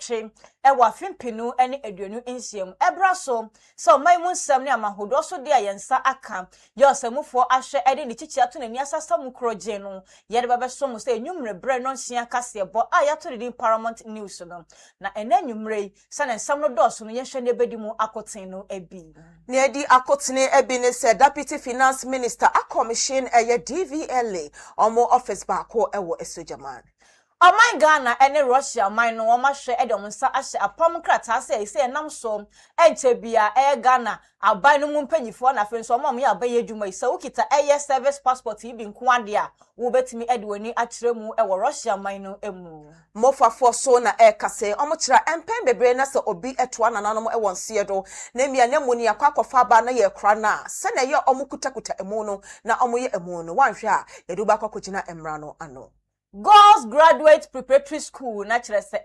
nwotwe ewa fimpinu ene aduonu nsiam ebra so so man mu nsam ne amahodo so de ayensa aka ye osamufo ahwe ede ne chichi ato nani asasam kroje no ye de babeso mu say enwumre bre no nhia kasebo a ya to de Paramount News no na ene enwumre sana nsam no doso no ye hwe ne bedi mu akoten no ebi ne di akotene ebi ne se Deputy Finance Minister a commission eye DVLA omo office back ko ewo esojaman Oman Ghana ene Russia man no woma hwe edom nsa ahye apam krata se nam so enche bia Ghana aban no mu mpanyifo na fe nso omam ya abaye adwuma ise ukita service passport ibi nkwade a wo betimi edwani akyeremu ewo Russia man no emu mofafo so na kase omokyira empen bebre na se obi etoa nananom ewo nse do na mia ne mu ne yakwakofa ba na ye kra na se na ye omukutakuta emu no na omoye emu no wanhwe a yedu ba kwakogina emra no ano Girls Graduate Preparatory School na kire se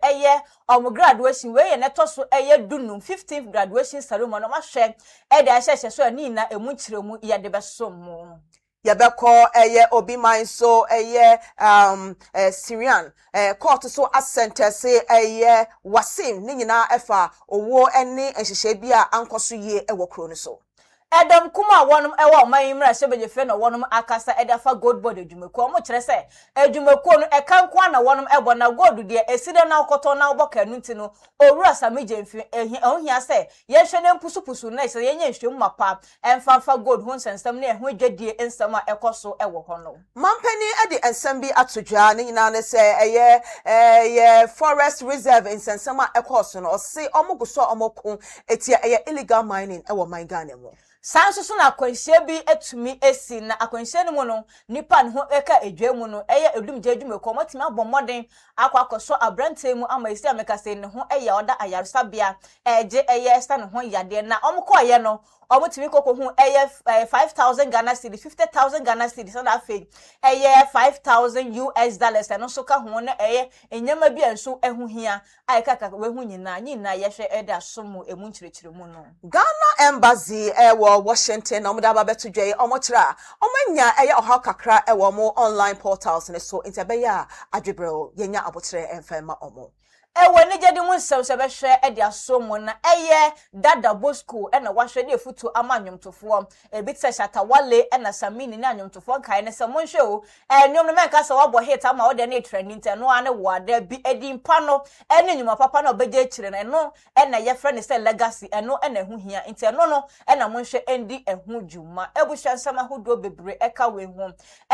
graduation we ye neto so dunum 15th graduation ceremony ma hwe de ahye so ani na emu kiremu ye de beso mu yabeko obi man so Syrian court so ascent say wasim ni nyina efa owo ene enhyehyɛ bi a ankoso ye kro no so Edom kuma wonum ewa mayimra shebeje fe no wonum akasa edafa gold board adwumako omo kire se adwumako no ekankwa na wonum ebo na gold de eside na okoto na oboka nti no owura sameje mfi ohia se ye hwe ne mpusupusu na se ye nya hwem mapa emfafa gold ho nsensem na eho dwadie ensem a ekoso ewo ho no mampani ade ensem bi atodwa ne nyina ne se forest reserve nsensem a ekoso no se omoguso omoko etia illegal mining ewo man Ghana mo Sanso na akwanhye bi etumi esi na akwanhye no mu no nipa ne ho eka edwemu no edumje adwumeko matimi abomoden akwakoso abrante mu ama esi amekase ne ho oda ayaresabia eje sta ne ho yade na omkoye no omutimi koko hu 5000 Ghana cedi 50000 Ghana cedi so na fe 5000 US dollars no so ka ho na enyama bi enso ehu hia aikaka we hu nyina ye hwe ede asomu emu nkyerechire mu no Ghana embassy Washington omudaba betudwe omochira omanya oha kakra mo online portals ne so intabeya adwebrel yenya abotre emfema omo ewe ne jedi mu nsem se behwe ede asomu na dada bosco na wahwe de futu amanyomtofo ebitse shatawale na samini na anyomtofo kai ne se monhwe o nyom no menka se wabo hit ama ode na trending te no ane wada bi edimpa no ene nyuma papa na obeje kire ne no na ye frɛ ne se legacy eno na hu hia nti no na monhwe endi ehu dwuma ebuhwe nsama hodo bebre eka we hu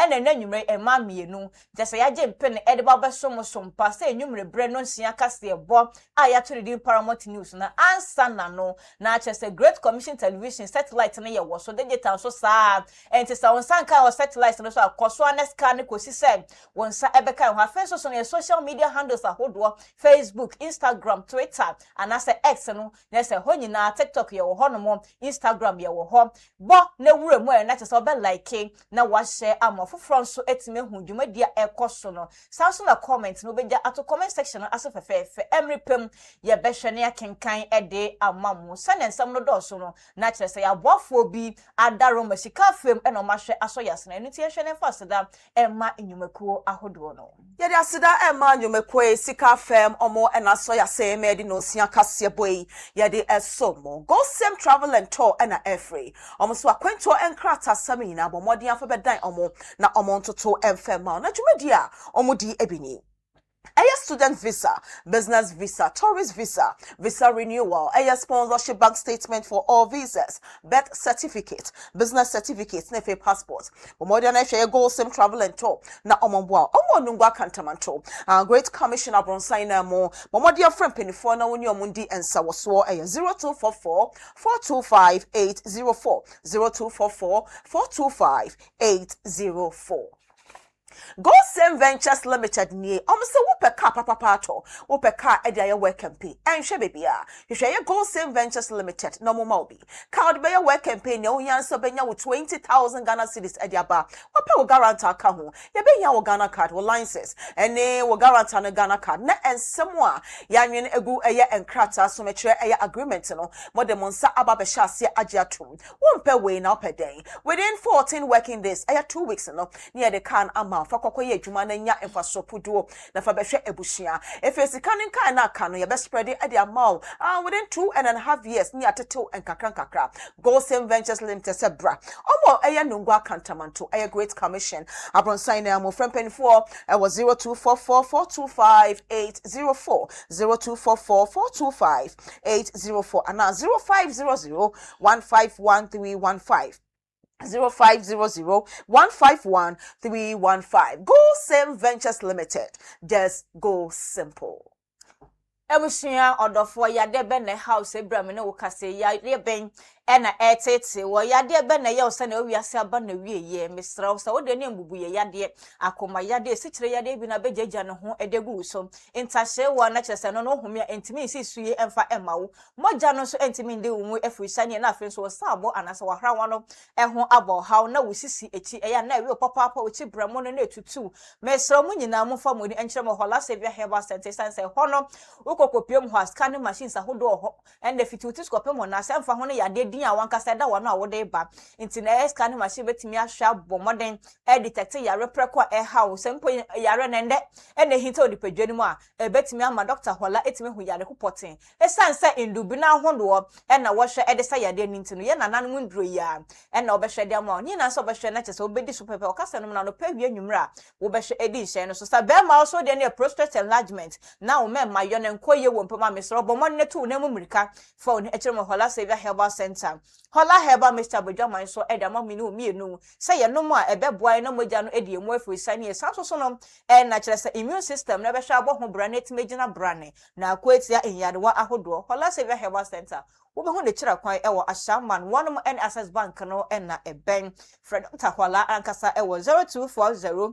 na nyumre ema mienu jese yaje mpene ede babeso mo sompa se nyumre bre no nsia ebo aya to the Paramount News na answer na no na chese Great Commission Television satellite na ye wo so digital so sa enti sa wonsan kan o satellite no so akoso aneska ne kosi se wonsa ebeka ho afenso so na social media handles ahodo Facebook, Instagram, Twitter anase X no na se ho nyina TikTok ye wo ho no mo Instagram ye wo ho bo na wura mu na chese obe like na wa share amofofro so etime hu dwumadia ekoso no sa so na comment no beja ato comment section no aso fefe emripem ye behwe ne akenkan ede amamu sane nsam no doso no na kire se ya boafo bi adaro masika fem eno mahwe aso yasna enu tie hwe ne faseda emma enyumakuo ahodo no ye de aseda emma enyumakuo sika fem omo ena so yase me de no sia kase boy ye de esomo go same travel and tour ena free omo so akwento enkrata sami na bomodin afabedan omo na omo ntoto emfema na dwumadi a omo di ebini student visa, business visa, tourist visa, visa renewal, sponsorship bank statement for all visas, birth certificate, business certificate, nefe passport. Modern go same travel and tour. Na omomboa, nungwa kantamanto. Great Commissioner Bronsaina mo. Momodia friend penifo na wuni omundi and sawaswo 0244 425 804 0244 425 804. Go Same Ventures Limited ni omse wopeka papapato wopeka edia work campaign enhwe bebia hwehwe Go Same Ventures Limited no mo obi ka ode be work campaign ne onyanso benya wo 20,000 Ghana cedis edia ba wope wo guarantee ka ho ye benya wo Ghana card wo license ene wo guarantee no Ghana card na ensemo a yanwen egu enkrata so mekire agreement no modem nsa aba be hye age atom wompe we na opeden within 14 working days 2 weeks no near the can amount ma fa kokoye adwuma na nya emfaso poduo na fa behwe ebusia efe sika nkan na aka no ye be spread e de amount within 2.5 years ni atetew enkakra Goldstein Ventures Limited sebra omo eye nungwa kantamanto eye Great Commission abronsan na mo frempeni for e was 0244425804 0244425804 and now 0500151315 0500151315 Goldstein Ventures Limited, just go simple. Ebusia odofo yade be ne house Abraham ne wokase ya ben ena etete wo yade be ne ye ose na wiase aba na wieye misra wo wo de ne mbubu ye yade akoma yade sikire yade bi na bejeja ne ho edegu so intahye wo na kyese no no homia entimi sisuye emfa emawo moja no so entimi nde wo mu efrisane na afen so wo sabo anase wo hra wano eho abo haw na wo sisi echi eya na wi papa wo chi bramo no na etutu misra mu nyina mu fa modi enkyere mo hola sevia heba center sanse hono ukokopiem ho scanning machines ahodo ho and the fituti skopem ho na semfa ho no yade din a wankasa da wano a wode ba nti na scanning machine betimi ahwa bomoden e detect yare preko e hawo sempo yare nende e na hinta odipedwani mu a e betimi ama doctor hola etimi hu yare kopoten e sanse indubi na ahodo e na wo hwe e de sa yade ninti no ye nanan mu nduro ya e na obehwe de ama ni na so obehwe na chese obedi superpe okasa no na no pawie nwumra wo behwe edi hye no so sa be ma also de na prostate enlargement na wo me mayo ne koye wo mpema mesro bomo ne tu na mumrika phone e kire mo hola sevia herbal center hola herbal Mr. Bojaman so e da ma mini omienu se ye no mo a ebeboa na moja no edi emu afrisani e sanso so no e na kire se immune system na be hwa abo ho brane timegina brane na akwatia enyadewa ahodo hola sevia herbal center wo be hu de kire kwan e wo ashaman one and access bank no e na eben Fred Takwala ankasa e wo 0240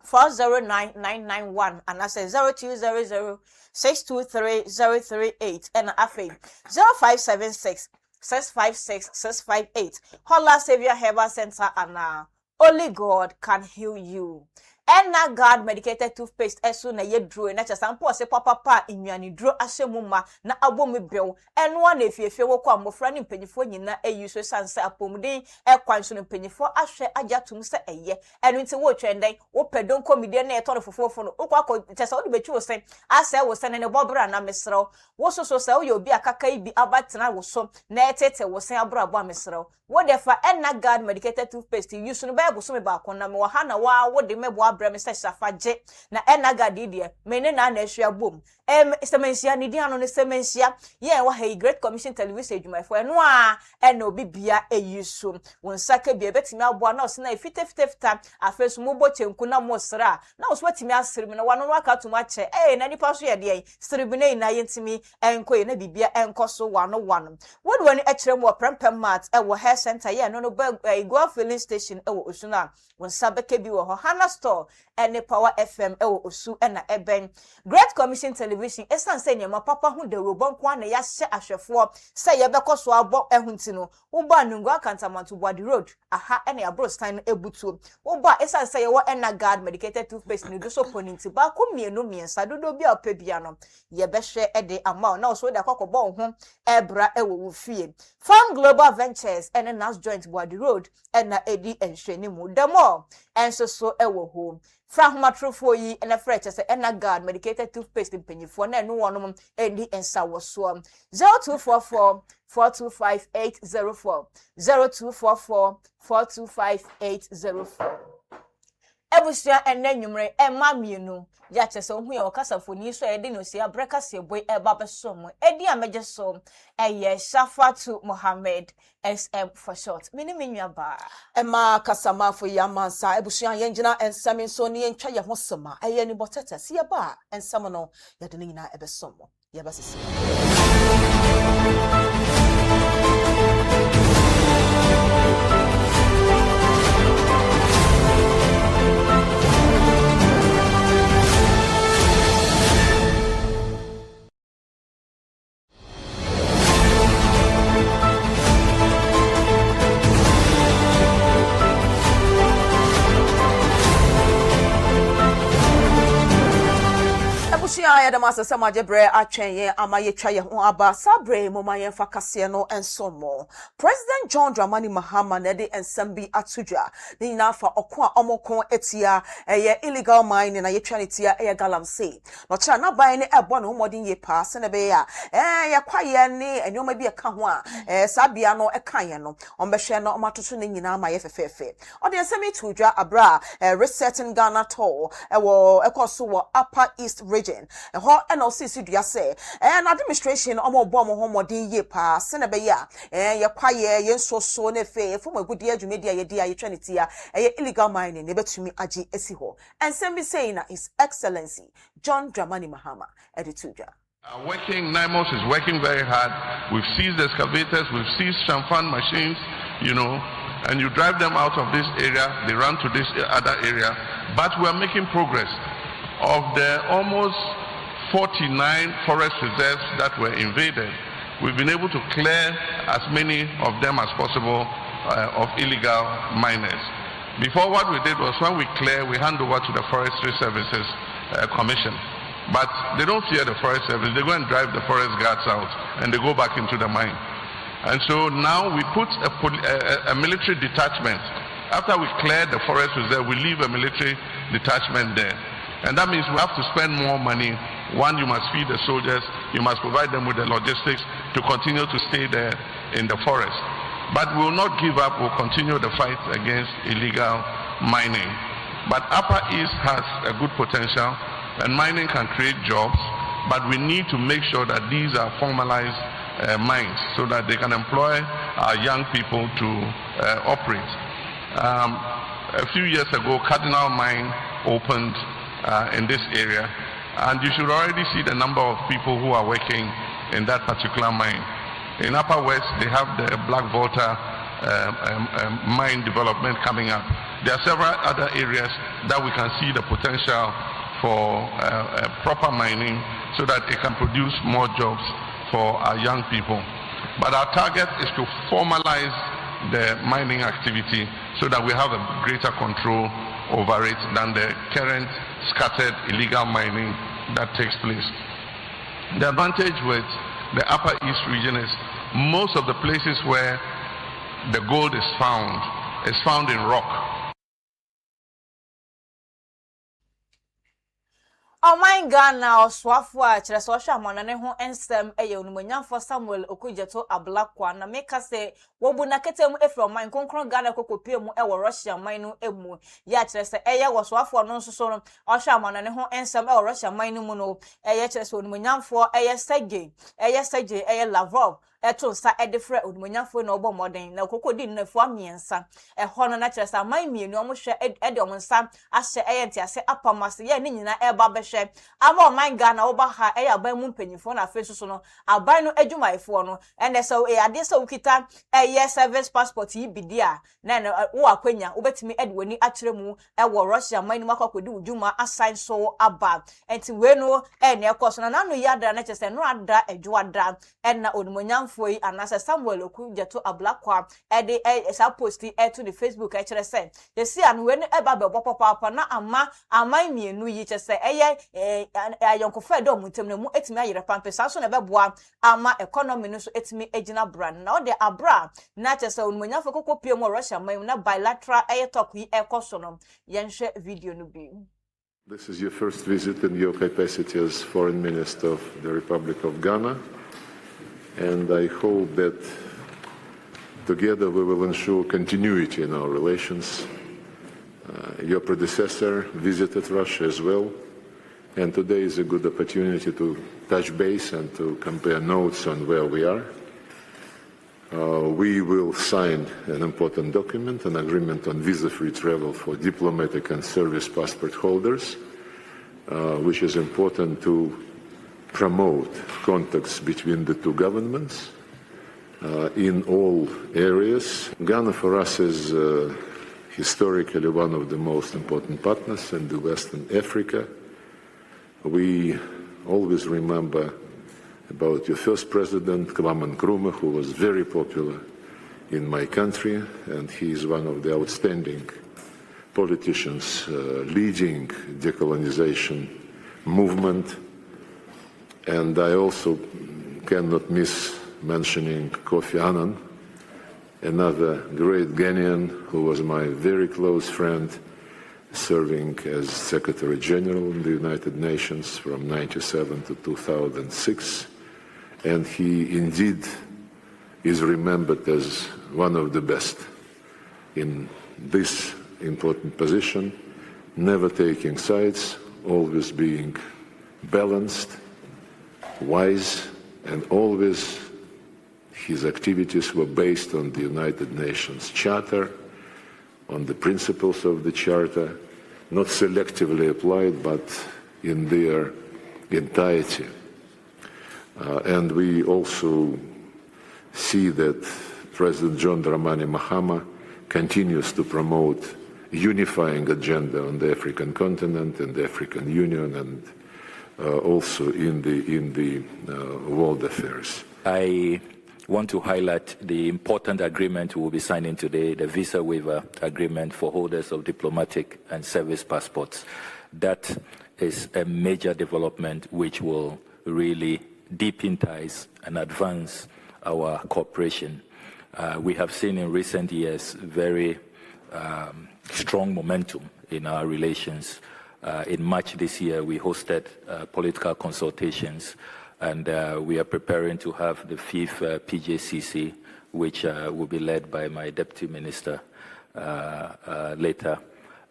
409991 and I say 0200 623-038 and afe 0576 656 658 Hola Savior Herbal Center and only God can heal you. And na God medicated toothpaste esu na ye dro na chasampo se papa inwani dro ahyemuma na abomi bew eno na efiefie wo kwa mofra ne mpanyifo nyina eyuso sanse apomuden ekwanso ne mpanyifo ahwe ajatum se eye eno nti wo twenden wo pedon komide na eto no fofofo no okwa ko chesa wo de bechi wo se ase wo se ne bobra na mesro wo soso se wo ye obi akaka ibi abatena wo so na etete wo se abro abo mesro wo defa and na God medicated toothpaste use no bible so me ba kon na me wo ha na wa wo de mebo abrem se safaje na enaga didie mene na ahua bom semensia ni dia no ne semensia ye wa hey Great Commission television adwumafo eno a ena obibia eyusu wonsaka bia betimi aboa na osena fitefita afesu mubo chenku na mosra na oso watimi asrim na wano no aka tuma che na nipa so ye de sribine na yentimi enko na bibia enkoso wano wode wani ekyerem wo prempem mat wo hair center ye no go filling station wo osuna wonsabeke bi wo Hana store ene Power FM wo osu na eben Great Commission television esan se nyema papa hu de robon kwa na ya hye ahwefo se ye bekoso abo ehunti no wo ba nungu akantamanto body road aha ene abrostan ebutu wo ba esan se ye wo ena God medicated toothpaste ni do so poninti ba ko mienu miensa dodo bi apabia no ye behwe ede ama na so de akokobon ho ebra wo fie Farm Global Ventures ene nas joint body road ena edi enhwani mu demo enso so ewo home Frahuma trofo yi ena freche se ena God medicated toothpaste mpanyifo na enu wonom edi ensa woso 0244 425804 0244 425804 Ebusia ene nwumre ema mienu ya chese ohu ya okasafoni so edi no sia breka se boy eba besom edi ameje so eye Shafatu Mohammed SM for short mini menua ba Emma kasama fo yamansa ebusia yenjina ensame so ne yentwa ye ho sema eye ni botete se ye ba ensame no ye de nyina ebesom ye basisi Yamasa Samajebre Achenye Amaye Chaya Aba Sabre Momayen Fakasiano and Somo. President John Dramani Mahama Nede and Sambi Atuja. Ni nafa okwa omokon etia eye illegal mining na ye twanitia eye galamsey. No cha na ban ne ebo no modin ye pass na be ya. Ye kwaye ne enyoma bi eka ho a sabia no eka ye no. Ombehwe no omatoto ne nyina ma ye fefefe. Ode nsemi tudwa abra resetting Ghana tour ewo ekoso wo Upper East region. Ho na osisi dua say na administration omo bo mo ho modin ye pass na be ya. Ye kwaye ye nsoso ne fe fo magudi adwumedi ye dia ye twanitia illegal mining nebetumi agi esi ho. And some be saying His Excellency John Dramani Mahama edituja. Working, NIMOS is working very hard. We've seized excavators, we've seized chamfan machines, and you drive them out of this area, they run to this other area. But we are making progress. Of the almost 49 forest reserves that were invaded, we've been able to clear as many of them as possible of illegal miners. Before, what we did was when we clear, we hand over to the Forestry Services Commission. But they don't fear the Forest Service. They go and drive the forest guards out and they go back into the mine. And so now we put a military detachment. After we clear the forest reserve, we leave a military detachment there. And that means we have to spend more money. One, you must feed the soldiers. You must provide them with the logistics to continue to stay there in the forest. But we will not give up. We'll continue the fight against illegal mining. But Upper East has a good potential, and mining can create jobs. But we need to make sure that these are formalized mines so that they can employ our young people to operate. A few years ago, Cardinal Mine opened in this area, and you should already see the number of people who are working in that particular mine. In Upper West, they have the Black Volta mine development coming up. There are several other areas that we can see the potential for proper mining so that it can produce more jobs for our young people. But our target is to formalize the mining activity so that we have a greater control over it than the current scattered illegal mining that takes place. The advantage with the Upper East region is most of the places where the gold is found in rock. Oh my God, now Swafwa, Chesosha, Monaneho, and Sam, a young for Samuel Okujato, a black one, and make us say, Wobunakatem, from mine, Concron Ghana Cocopium, or Russia, mine, emu. Yet, a was Swafwa, non so, or Shamonaneho, and Sam, or Russia, mine, mono, a yaches when Munyan for a Sege, a Lavrov. Eto sa edefre odmonyafo na obo modern na kokodi nnafo amiensa hono na kire sa man mienu omo hwe edom nsa ahye eyenti ase apamase ye ne nyina eba behwe ama man ga na oba ha aban mu mpanyifo na afi so no aban no adwumaifo no ene so ade so ukita service passport yi bidia na wo akwanya obetimi edwani akire mu wo Russia man mu akokodi udwuma assign so aba enti we no ene ekoso na nanu yada na kire se no ada adwada ena odmonyafo foi anasa Samuel Okujato ablakwa ede sa posti to the Facebook e kire se ye si anu we ne eba be papa na aman mienu yi kire se ayonkofo edo muntem na mu etimi ayere pampesa so na beboa ama economy no so etimi agina brand na ode abra na kire se onmonyafo kokopie mo Russia man na bilateral talk yi ekoso no yenhwe video no bi. This is your first visit in your capacity as Foreign Minister of the Republic of Ghana. And I hope that together we will ensure continuity in our relations. Your predecessor visited Russia as well, and today is a good opportunity to touch base and to compare notes on where we are. We will sign an important document, an agreement on visa-free travel for diplomatic and service passport holders, which is important to promote contacts between the two governments in all areas. Ghana for us is historically one of the most important partners in the Western Africa. We always remember about your first president, Kwame Nkrumah, who was very popular in my country, and he is one of the outstanding politicians leading decolonization movement. And I also cannot miss mentioning Kofi Annan, another great Ghanaian who was my very close friend, serving as Secretary General in the United Nations from 1997 to 2006. And he indeed is remembered as one of the best in this important position, never taking sides, always being balanced, wise, and always his activities were based on the United Nations Charter, on the principles of the Charter, not selectively applied, but in their entirety. And we also see that President John Dramani Mahama continues to promote unifying agenda on the African continent and the African Union, and also in the world affairs. I want to highlight the important agreement we will be signing today, the visa waiver agreement for holders of diplomatic and service passports. That is a major development which will really deepen ties and advance our cooperation. We have seen in recent years very strong momentum in our relations. In March this year, we hosted political consultations, and we are preparing to have the fifth PJCC, which will be led by my deputy minister later.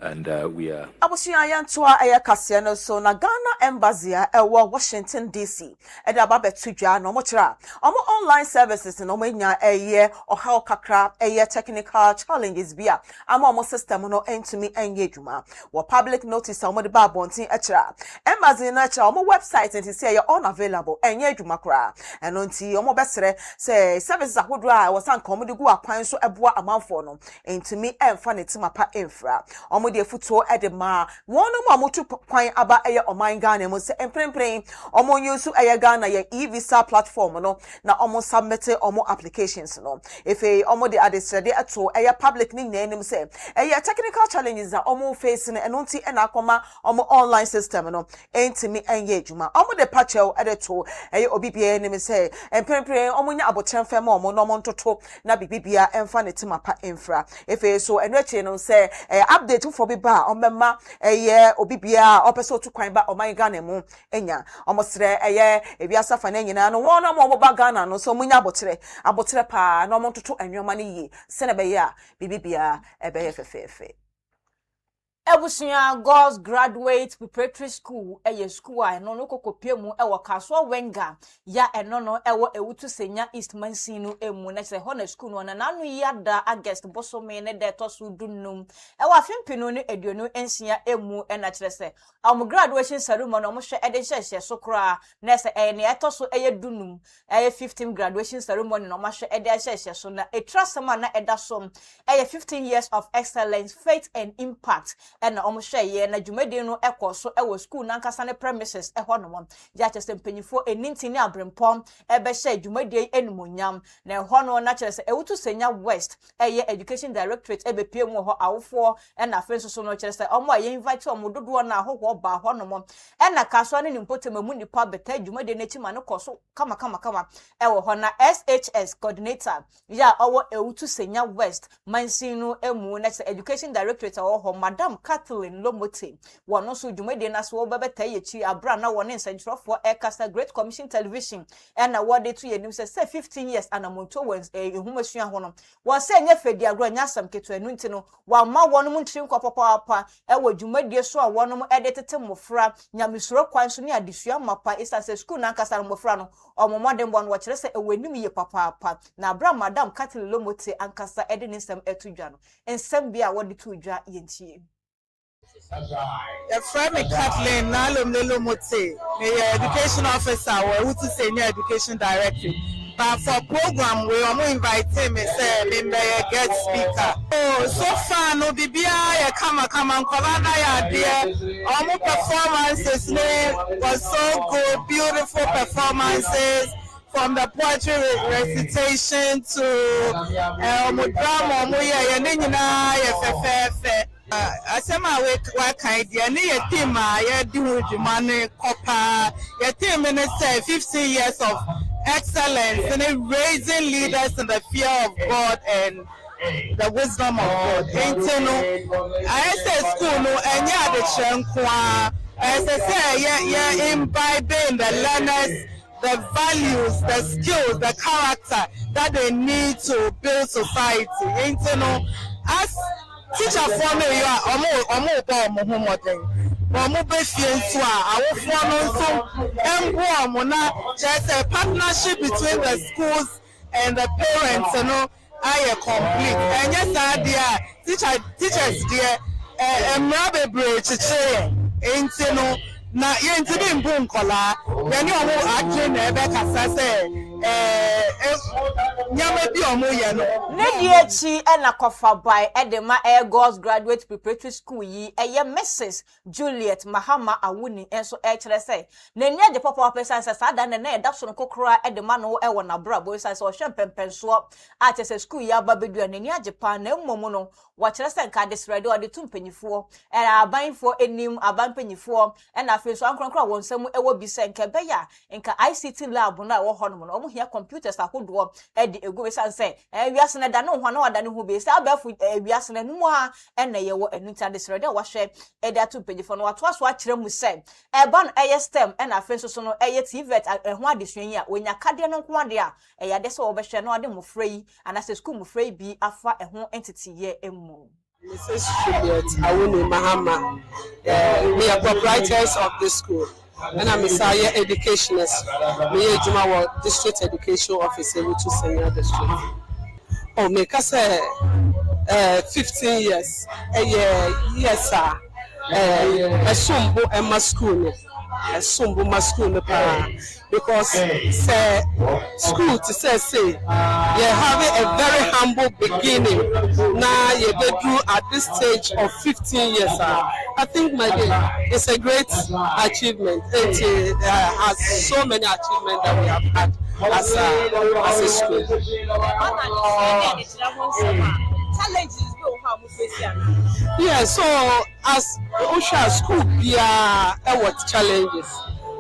And we are. Abusia yantua aya kasiano so na Ghana Embassy ewa Washington DC. Eda babe tujwa no mochira. Omo online services no menya eye oha kakra eye technical challenges bia. Ama omo system no entumi enye dwuma. Wo public notice omo de ba bontin echira. Embassy na echira omo website nti say you unavailable enye dwuma kra. Eno nti omo besere say services ahodo a wasan komo de gu akwan so eboa amanfo no. Entumi emfa ne timapa emfra. Omo de futo edema wonu mo amutu kwan aba eye oman Ghana mo se emprempren omo nyusu eye Ghana ye e-visa platform no na omo submit omo applications no efe omo de adesrede ato eye public ni nanim se eye technical challenges that omo facing eno nti ena akoma omo online system no entimi enye adwuma omo de patchel edeto eye obibia nim se emprempren omo nya abotremfem omo no omo ntoto na bibibia emfa ne timapa emfra efe so eno eche no se update for biba omema eye obibia opeso to kwan ba oman Ghana mu enya omosre eye ebiasa fa na nyina no wono mo ba Ghana no so munya abotre pa na omontoto anwoma ne yi sene be ya bibibia ebe fefefe. Ebusunya Girls Graduate Preparatory School eye school a no kokopie mu ewo Kaswa Wenga ya no ewo ewutu senya East Mansinu emu na se hona school no na nanu yada August bosome ne de to so dunum ewo afempino ne eduonu ensia emu na kire se graduation ceremony omo hwe ede hye so kra na se ne eto so eye dunum eye 15 graduation ceremony no ma hwe ede hye so na etrasema na eda som eye 15 years of excellence, faith and impact. And almost na jumedi no ekoso ewo school na nkasa ne premises eho no ya chese mpanyifo enintini abrempom ebe hye jumedi enumonyam na eho no na chese ewutu senya west eye education directorate ebe pie mu ho awofo na afenso so no chese omo aye invite omo dodo na ahoho ba ho no na kaso ne nimpotemamu nipa beta jumedi na chima ne koso kama ewo ho na SHS coordinator ya owo ewutu senya west mansinu emu na education directorate owo madam Kathleen Lomote wono so dwumade na so bebeta yechi abra na woni nsentrofo Ekasa Great Commission Television na wode to yenim say 15 years anamonto wons ehumasua hono won say nya fedi agro nya asam keto enu ntino wa ma wono mu ntiri nkopapa ewo dwumade so a wono mu edetete mofra nyamesuro kwan so ne adesua mapa isase school na Nkasa mofra no omomode mbo no wo kire say ewenim ye papa na abra madam Kathleen Lomote Ankasa ede ne nsem etudwa no ensem bia wode to udwa yentie. The friend Kathleen Lomote, the education officer, or who senior education director. But for program, we are invite him and say, "Member guest speaker." Oh, so far no BBI, come and Kolana dear. Our performances was so good, beautiful performances. From the poetry recitation to drama, Asema we kind ya ni your team ya di hu dwumane kopa your team in say 15 years of excellence and raising leaders in the fear of God and the wisdom of God. I say school no enya de chenkwa. As I say imbibing the learners, the values, the skills, the character that they need to build society. As teacher for me, you are there's a partnership between the schools and the parents, I complete. And yes, teachers dear, na yenti bi mbu nkola yani omo adwe na ebe kasa se nyama bi omo ye no ne die chi na kofa by edema Air Girls Graduate Preparatory School yi eye Mrs Juliet Mahama Awuni enso kire se na nya je papa person se sada na eda so no kokora edema no e wona bra boy say so hwe pempenso a che se school yi aba bedu na nya je pa na mmomu no wa kire se nka de sredo ode tumpanyifo abanfo enim abanpanyifo na afi so ankronkro wonsam ewo bi se nka beya nka ICT lab na wo hono no omo hia computers ahodo e de egu be san se wiase na da no ho na wada ne ho be se abafu wiase na numu a na ye wo anuta de sredo wa hwe e da tumpanyifo no wato aso a kire mu se e ban eye stem na afi so no eye TVET ho adesuan a onya kade no nko ade a ya de se wo be hwe no ade mo frei ana se school mo frei bi afa ho entity ye emu. Mrs. Juliet Awuni Mahama, we are proprietors of this school, and I'm a senior educationist. We are Jumawa District Education Officer, which is senior district. Oh, make us 15 years. Yes, sir. A sumbo and masculine. A sumbo masculine because school to say you having a very humble beginning. Now you go through at this stage of 15 years. I think my dear, it's a great achievement. It has so many achievements that we have had as a school. Yeah, so as Osha school, we are what challenges.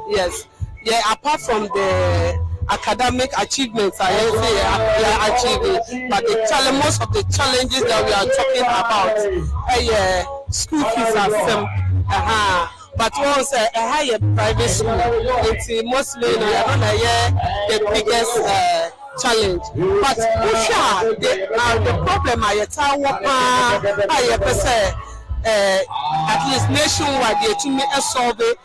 Yes, yeah. Apart from the academic achievements we are achieving, but most of the challenges that we are talking about, school fees are some. But once a higher private school, it's mostly the biggest challenge. But the problem at least nationwide, they to solve the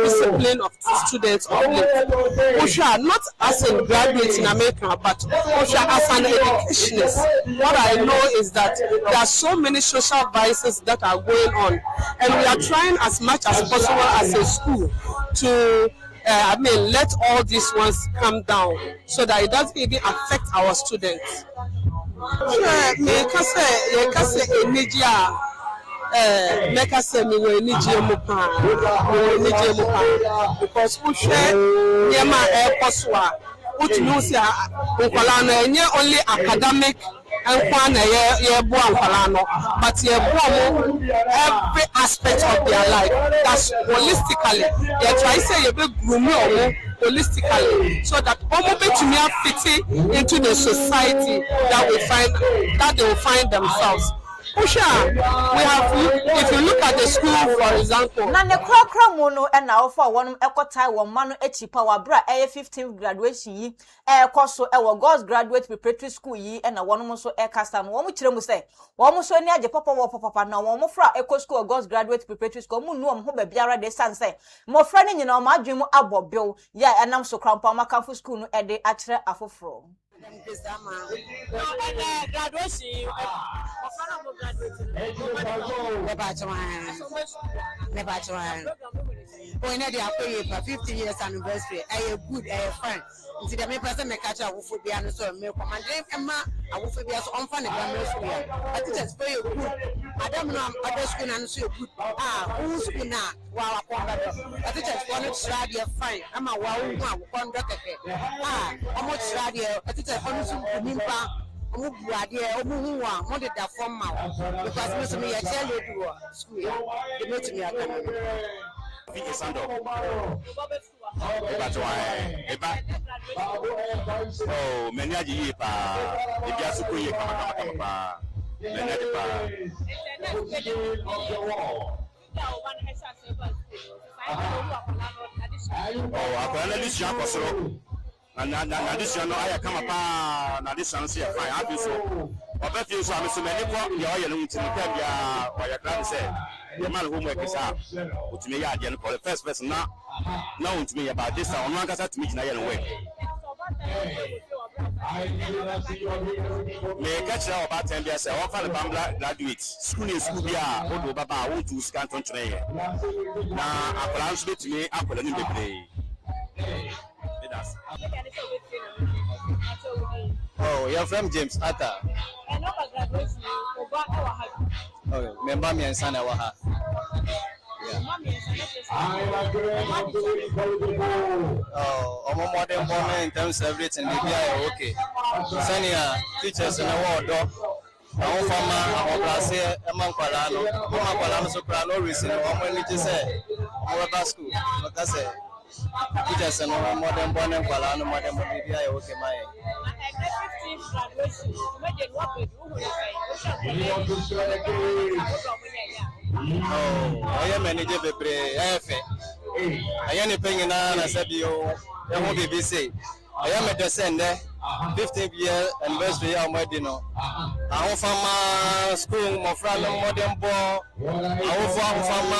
discipline of students of late. Not as a graduate in America, but as an educationist. What I know is that there are so many social vices that are going on, and we are trying as much as possible as a school to let all these ones come down so that it doesn't even affect our students. Make us say we will need because we share Yama Air Koswa, which means only academic and but every aspect of their life. That's holistically. They try to say you be grooming holistically, so that fitting into the society that they will find themselves. Sure. We have, if you look at the school, for example. Na ne krakra mu no na ofa wonum ekotai wo manu echipa wa bra 15th graduation yi koso wo Girls Graduate Preparatory School yi na wonum so kasa no wo mu kire mu se wo mu so ni age papa na wo mu fra school Girls Graduate Preparatory School mu nu ho ba biara de san se mo fra ni nyina o ma adwen mu abobel ya enam so krampa makanfo school no de akire afoforo. Graduation. When they are paying for 50 years anniversary, I good, friend. Instead of me person me catch a wolf be and so me command Emma a wolf be as on funny grammar school. I think it's very good. Madam no other school and so good. Who's school now? Wow, I think it's one of Shadia fine. I'm a wow conduct. How much radio? I think it's one of Nimpa. omu buade omu hu a mo de da form ma because me so me ya chele do school ya e no timi aka na Sando. Oh, many are ye pa. If you are so quick, pa. Many are pa. Oh, I can this young person. And this young I come upon. Now this one see a fine. I feel so. But if you saw me so many, you're young to the or your grand say. The man homework is out. To me, I didn't call the first person now. Known to me about this time. One can to me in a way. May catch out about 10 years. I offer the Bambla graduates. School is school. Yeah, what do Baba want to scan on today? Now, I pronounce it to me. I put a new day. Oh, you're from James Atta. Oh, remember me and son our heart. Oh, I'm more than born in terms of everything. Okay. Senior teachers in the world. Our farmer, our class, among Palano, Soprano, recently, when we just say, our school, like I say. Teachers and more than born in Palano, more than okay, my. Oh, I am manager of the I am a penny and I said you won't be busy. I am a descendant, 15th year anniversary of my dinner. I want from school, my friend, modern ball. I want from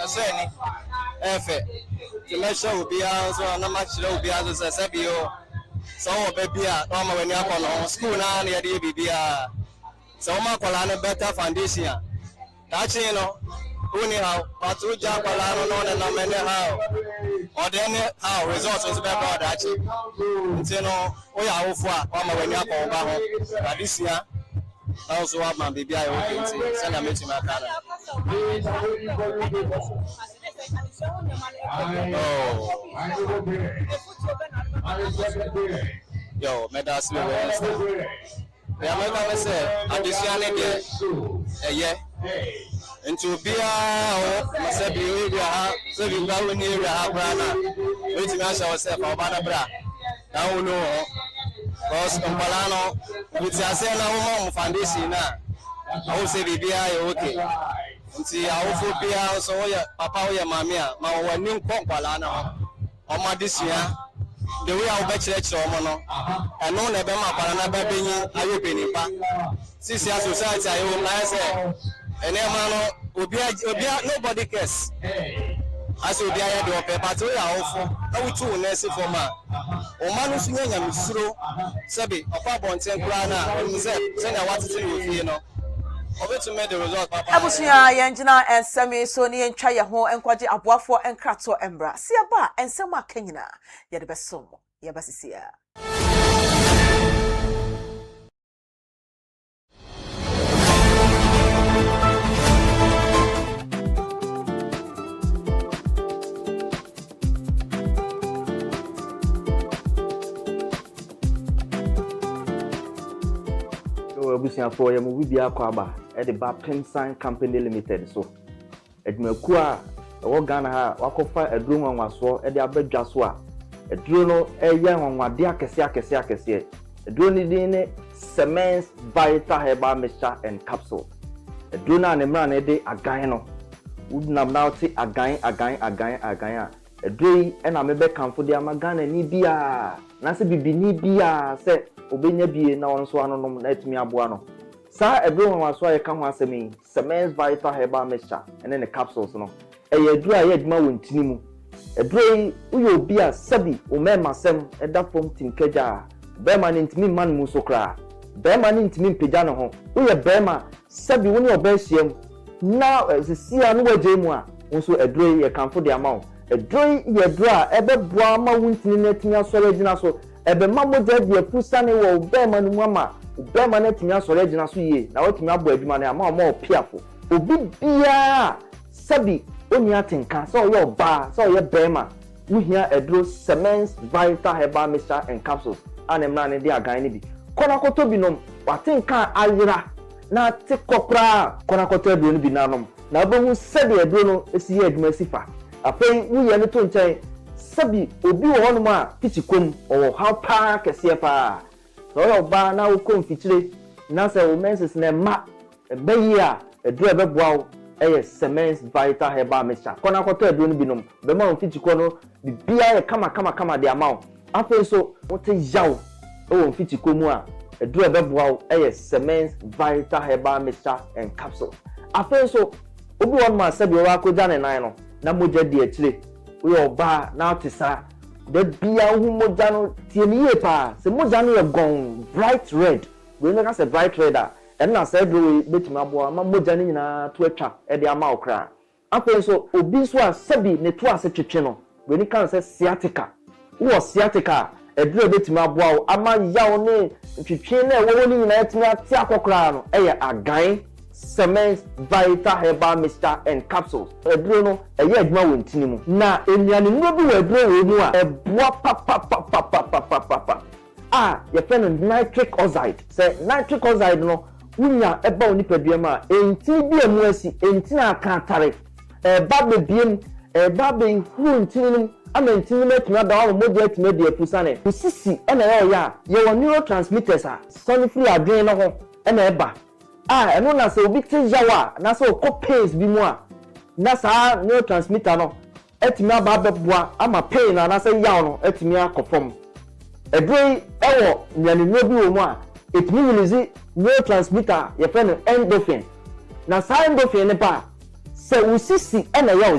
a saying, F. To make sure we are so not much low be as a Sabio. So, baby, I'm when you're on school now near the BBR. So, my Colana better foundation. That's you know, anyhow, but to jump along and no matter how. Or then how results is better that you know, we are over when you're on Baho. This year, also have my baby. I will send a meeting my car. Yo, Medas, the American say, additionally, yeah, and to be a so you go near a brother, waiting us ourselves, our Banabra. Now we know, because Compalano, with the Asena Foundation, I will say, okay. See, I will be so Papa, your mamma, my one new Compalano, or my this year. The way I'll bet church or mono, and no never my being I will be in pa. Since your society, I will say, and Emano will be nobody cares. As will be a door paper to your awful, I will too necessary for ma. O Manus Yam Suro, Sabi, a papa on 10 krana, and he said, send a what to you, you know. To make the result, Papa. Abusia Yanjina and Semi Sony and Chaya Ho and Quaji Abuafo and Krato Embra. Siaba and Sama Kenyana. Yet the best song. Yabasisia. Abusia for ya mu bia kwaba e de ba Pensign Company Limited so edmaku a wo Ghana ha wakofa eduro nwanwaso e de abadwa so a eduro no eye nwanwade akese eduro ni din ne Semens Vital Herbal Mixture and Capsule eduro na ne mra na de agan no wudnam na uti agan a eduro yi e na mebe kanfo de ama Ghana ni bia na se bibini bia se obenya bie na won so anonom na atimi aboa no sa ebro waso aye ka ho asemi Semens Vital Herbal Mixture ene ne capsules no eye aduru aye aduma wontini mu eduro yi uyo obi a sabi o mema sem eda fom tinkaja bema ne ntimi man mu so kra bema ne ntimi mpega no ho uye bema sabi woni obehiem na sisia no waje mu a wonso eduro yi ye kanfo de ama wo eduro yi ye duro a ebeboa ma wontini na atimi asore gina so ebe mamoja de pusane wo bema no mama bema na timi asore gina so ye na watimi abo adwuma na ama o piafo obi bia sabi oni atenka so yo ba so ye bema wo hia edro Semens Vital Herbal Mixture and Capsules anemna ne de agan ne bi kona koto binom watenka ayira na te kokra kona koto aduro no bi nanom na obehu sebe aduro no esi ye adwuma sifa afei wuye ne to nkyɛn sabi obi wo hono ma fitikom o how pa kese pa so yo ba na wo kom fitire na se wo menses na ma bayi a aduro beboa wo Semens Vital Herbal Mixture kona koto aduro no binom be ma fitiko no bibia ye kama de amount afei so wote yaw o fitiko mu a aduro beboa wo Semens Vital Herbal Mixture and Capsule afei so obi won ma sabi wa akoja ne nan no na moja di akire we oba na otisa de bia hu moja no tie ni ye pa se moja no ye gon bright red we no ka se bright red a en na se do betima boa ma moja ni nyina to atwa e de ama okra afei so obi so a sabi ne to ase twetwe no we ni kan se sciatica wo sciatica aduro betima boa ama yaw ne twetwe na wo ni nyina etimi ati akokra no e ye agan Semens Vital Herbal Mixture and Capsules. Aduro no eye adwuma wontini mu. Na enuane no bi wo aduro wo mu a eboa pa. Ye friend nitric oxide. Say nitric oxide no unya eba oni padua ma enti bi emu asi enti na aka tare. Ba bebiem ba be hu ntini ama ntini metuna da wo modi atuma de apusane. Usisi na ya ye wo neurotransmitters a sonifri adwen no ho na eba eno na se obi te yawa na se pains bi mu a na sa neurotransmitter no etimi aba beboa ama pain na se yaw no etimi akofom edrei ewo nyane no bi wo mu a etimi release neurotransmitter ye fe no endorphin na sa endorphin ne pa se usisi na yaw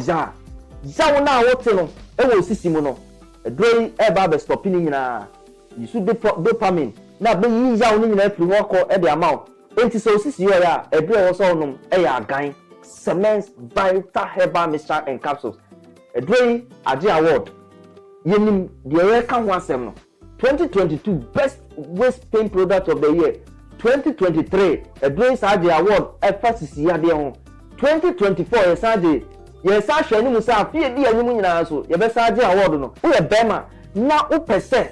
yaw na wote no ewo usisi mu no edrei eba be stop ni nyina yisu dopamine na be yi yaw ni nyina afiri ho ko e de amount enti so sisi yo ya aduro wo so nom ya agan Semens Vital Herbal Mixture and Capsules aduro age award yenim de ye ka ho asem no 2022 best waist pain product of the year 2023 aduro age award efasisi ya de ho 2024 ye sa hwani mu sa afie di anyum nyina so ye be sa age award no wo ye bema na wo pese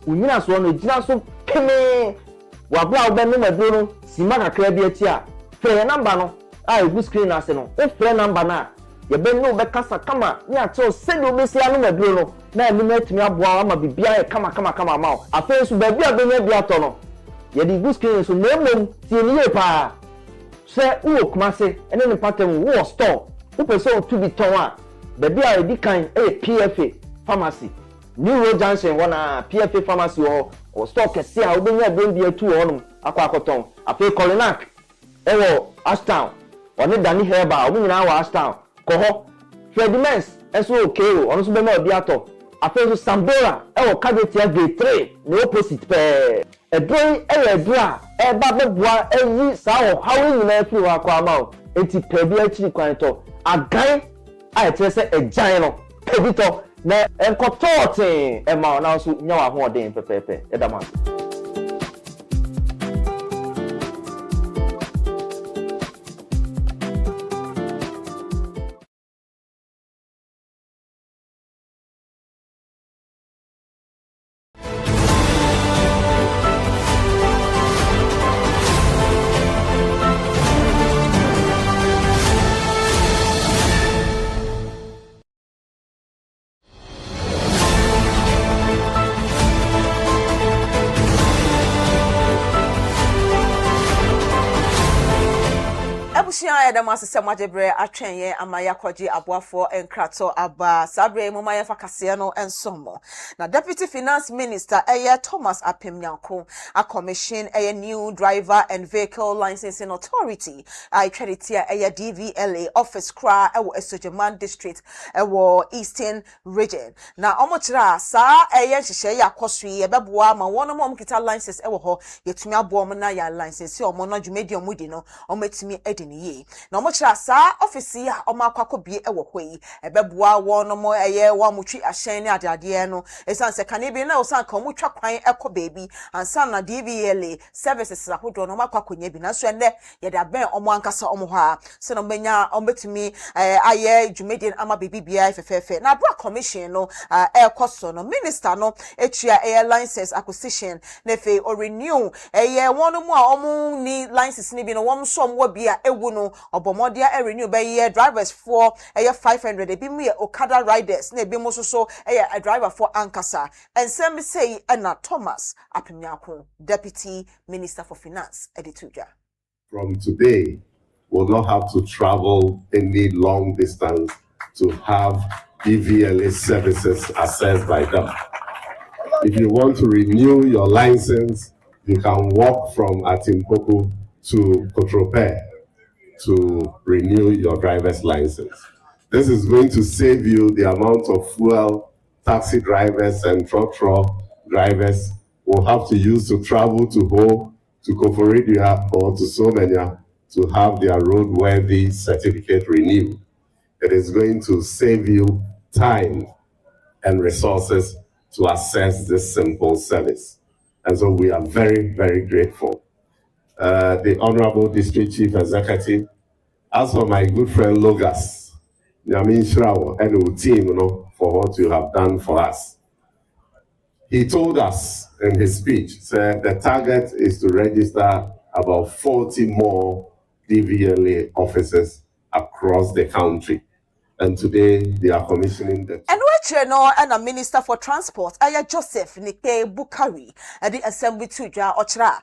unyina so no gina so keme wabla obenu maduro no sima kakra bi ati a frɛ number no a egu screen ase no o frɛ number na ye be no be kasa kama ni ato sɛde obesi anu maduro no na enu matumi aboa ama bibia ye kama ma afei so ba bia be nya bia to no ye di egu screen so na emom tie ni ye pa sɛ wo kumase ene ne pattern wo store wo pese o to bi ton a ba bia edi kan PFA pharmacy New Road Junction wana PFA pharmacy o store kese a obenya brand bi atu ho no akwakoton afei Colinac ewo Ashtown oni Dani Herba omu nyina wa Ashtown ko ho Fredimens eso okay ono so be ma obi ato afei so Sambora ewo Kagetia Gate 3 no opposite pe edron edra eba beboa eyi sa ho hawo nyina afi wa kwa ma o enti pe bi akiri kwan to agan a etre se ejan no pedito na enkotote ema na so nya wa ho den pepepe edama ya da masu semajebre atwenye amaya kwaji aboafo enkrato aba sabre muma ya fakase no ensomo na deputy finance minister Thomas Apemnyanko a commission new driver and vehicle licensing authority I credit here DVLA office kra ewo Esojeman district ewo eastern region na omochira sa nhihye ya kwosui ebeboa ma wono mo mkita license ewo ho yetumi aboa mo na ya license omo no dwumedi omudi no ometumi edini ye na omo kira saa office ya omo akwakọ bie e wo hɔ ebeboa won no mo eye wa mutwi ahyen ne ade no esan se kane bi na osan ka mutwa kwan ekɔ baby ansa na DVLA services ahodo no makwakonya bi na so ende ye da ben omo ankasa omo hɔ a se no benya ombetumi aye dwumedie ama baby bia fefefe na bra commission no ekoso no minister no etua license acquisition na fe o renew won mu a omo ni license ni bi no won so omo bia ewu no obomodia renew be drivers for 500 e bi mu ye okada riders na e bi mu so a driver for ankasa ensem say na Thomas Apimyako Deputy Minister for Finance edituja. From today we'll not have to travel any long distance to have DVLA services assessed by them. If you want to renew your license, you can walk from Atimpoku to Kotrope to renew your driver's license. This is going to save you the amount of fuel taxi drivers and truck drivers will have to use to travel to Ho, to Koforidua, or to Somenya to have their roadworthy certificate renewed. It is going to save you time and resources to access this simple service. And so we are very, very grateful. The Honorable District Chief Executive, as for my good friend Logas, Nyamin Shrao, and the team, for what you have done for us. He told us in his speech, said the target is to register about 40 more DVLA officers across the country. And today they are commissioning the. And a Minister for Transport, Joseph Nike Bukari, the Assembly to Ochra,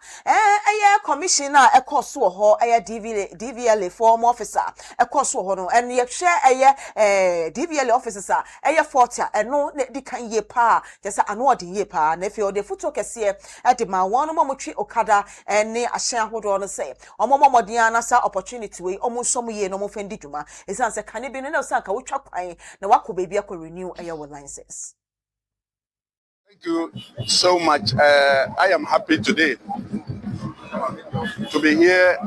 Commissioner, a Kosuho, DVLA form officer, a Kosuho, and ye share DVLA officer, a fortia, and no, the can ye pa, just an order ye pa, nephew, the Futokasia, at the Mawana Okada, and near a shareholder on the same. Or Momo Diana sa opportunity, almost some year no more fendituma, is answer can be no sanka, which I na wako baby I could renew our license. Thank you so much. I am happy today to be here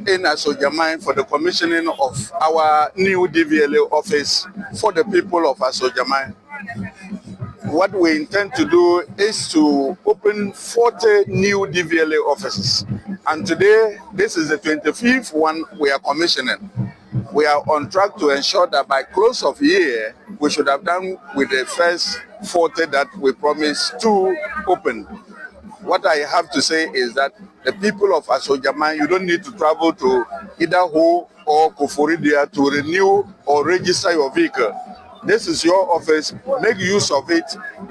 in Asojamai for the commissioning of our new DVLA office for the people of Asojamai. What we intend to do is to open 40 new DVLA offices. And today, this is the 25th one we are commissioning. We are on track to ensure that by close of year, we should have done with the first 40 that we promised to open. What I have to say is that the people of Asojamai, you don't need to travel to either Ho or Koforidia to renew or register your vehicle. This is your office, make use of it.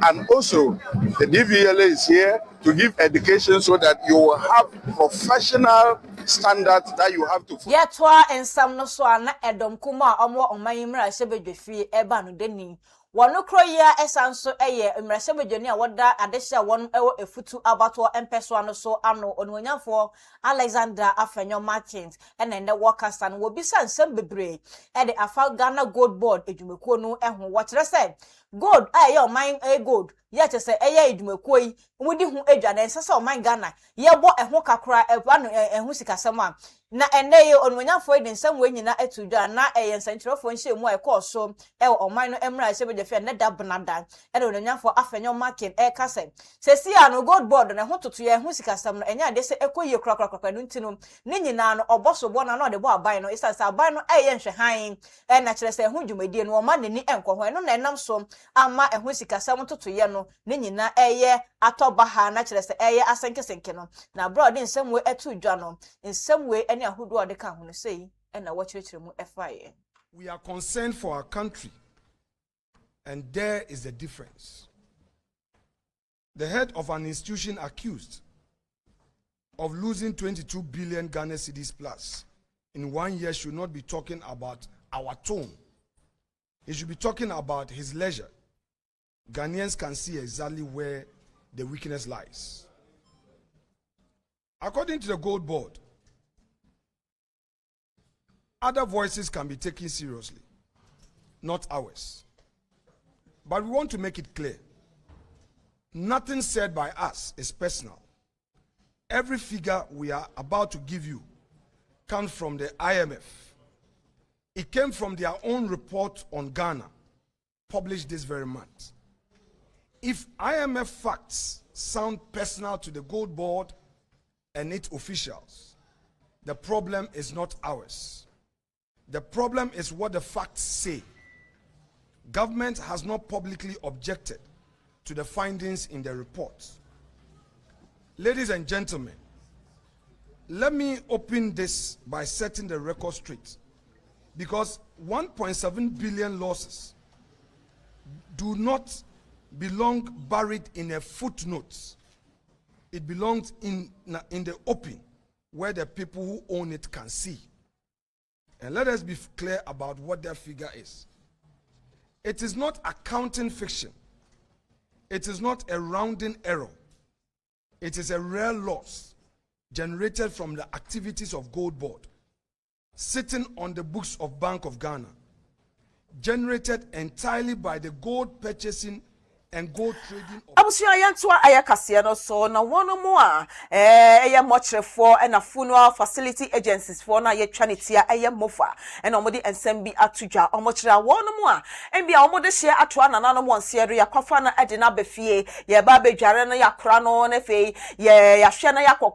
And also, the DVLA is here to give education so that you will have professional standards that you have to follow. Yetwa and some no so na edom kuma omo omayimra sebedwefi eba no deni. Wano kroya esanso eye mrasebedwani a woda adehia won ewo efutu abato empeso ano so ano onwanyafo Alexander Afenyo Martins ene ne workers an wo bisa nsem bebre e de afa Ghana Gold Board edwumekuo no ehun wo kire se gold aye o man gold ya che se eye edwumekuo yi mudi hu edwane nsese o man Ghana ye bo ehun kakra ehun sikasem a na eneye onwanyafo ede nsem we nyina etudwa na eye nsanchirofo nhye mu a ekoso e o man no emra sebedwefi ne da benada e de onwanyafo Afenyo Martin e kase sesi a no Gold Board na ho toto ye ehun sikasem no enya de se ekoye krakra no ntino ne nyina no oboso na no de bo aban no isasa aban no eye nhwe han na kire se ehun dwumadie no o ma nani enko ho no na enam so ama ehun sikasem toto ye no ne nyina eye atoba ha na kire se eye asenkesenke no na broad nsem we etudwa no nsem we ene ahodo ode ka ho no sei na wo kirekire mu efaye. We are concerned for our country, and there is a difference. The head of an institution accused of losing 22 billion Ghana cedis plus in 1 year should not be talking about our tone. He should be talking about his leisure. Ghanaians can see exactly where the weakness lies. According to the Gold Board, other voices can be taken seriously, not ours. But we want to make it clear. Nothing said by us is personal. Every figure we are about to give you comes from the IMF. It came from their own report on Ghana, published this very month. If IMF facts sound personal to the Gold Board and its officials, the problem is not ours. The problem is what the facts say. Government has not publicly objected to the findings in the report. Ladies and gentlemen, let me open this by setting the record straight, because 1.7 billion losses do not belong buried in a footnote. It belongs in the open, where the people who own it can see. And let us be clear about what that figure is. It is not accounting fiction. It is not a rounding error. It is a real loss generated from the activities of Gold Board, sitting on the books of Bank of Ghana, generated entirely by the gold purchasing and gold trading. Abusia yantua ayakase no so na wono mu a eye mochefo and na funeral facility agencies for na ye twanitia eye mofa and omodi ensem bi atudwa omochira wono mu a enbia omode hye atoa nananom wonse ya kwafa na ade na befie ye ba bedware no yakora no na fei ye yahwe na yakọ